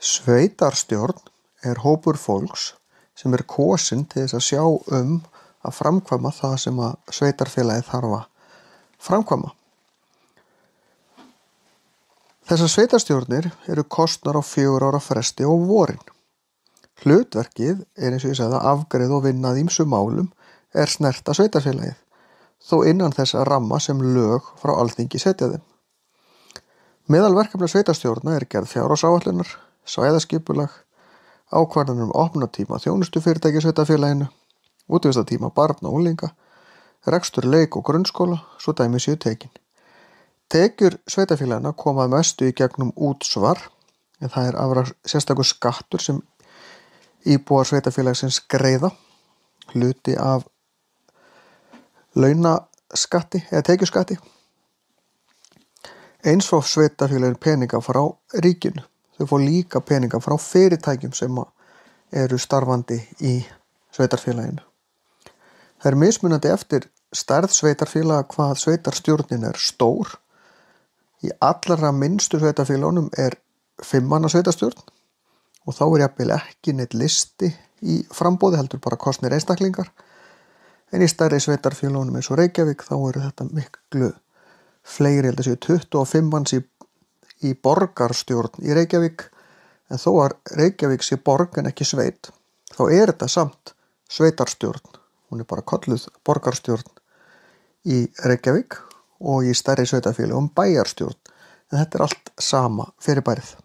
Sveitarstjórn er hópur fólks sem er kosinn til þess að sjá að framkvæma það sem að sveitarfélagið þarf að framkvæma. Þessar sveitarstjórnir eru kosnar á 4 ára fresti á vorin. Hlutverkið er eins og ég sagði að afgreiða og vinna að ýmsum málum er snerta sveitarfélagið, þó innan þess ramma sem lög frá Alþingi setja þeim. Meðal verkefna sveitarstjórna er gerð fjárhagsáætlunar, svæðaskipulag, ákvarðanir opnunartíma þjónustufyrirtækja í sveitarfélaginu, útivistartíma barna og unglinga, rekstur leik- og grunnskóla, svo dæmi séu tekin. Tekjur sveitarfélagina koma að mestu í gegnum útsvar, en það er afrar sérstakur skattur sem íbúar sveitarfélagsins greiða, hluti af launaskatti eða tekjuskatti. Eins fá sveitarfélagin peninga frá ríkinu. Þau fá líka peninga frá fyrirtækjum sem eru starfandi í sveitarfélaginu. Það er mismunandi eftir stærð sveitarfélaga hvað sveitarstjórnin er stór. Í allra minnstu sveitarfélagunum er 5 manna sveitarstjórn og þá er jafnvel ekki neitt listi í framboði, heldur bara kosnir einstaklingar. En í stærri sveitarfélagunum eins og Reykjavík þá eru þetta miklu fleiri, held að séu 25 manns í borgarstjórn í Reykjavík, en þó að Reykjavík sé borg en ekki sveit, þá er þetta samt sveitarstjórn. Hún er bara kölluð borgarstjórn í Reykjavík og í stærri sveitarfélögum bæjarstjórn, en þetta er allt sama fyrirbærið.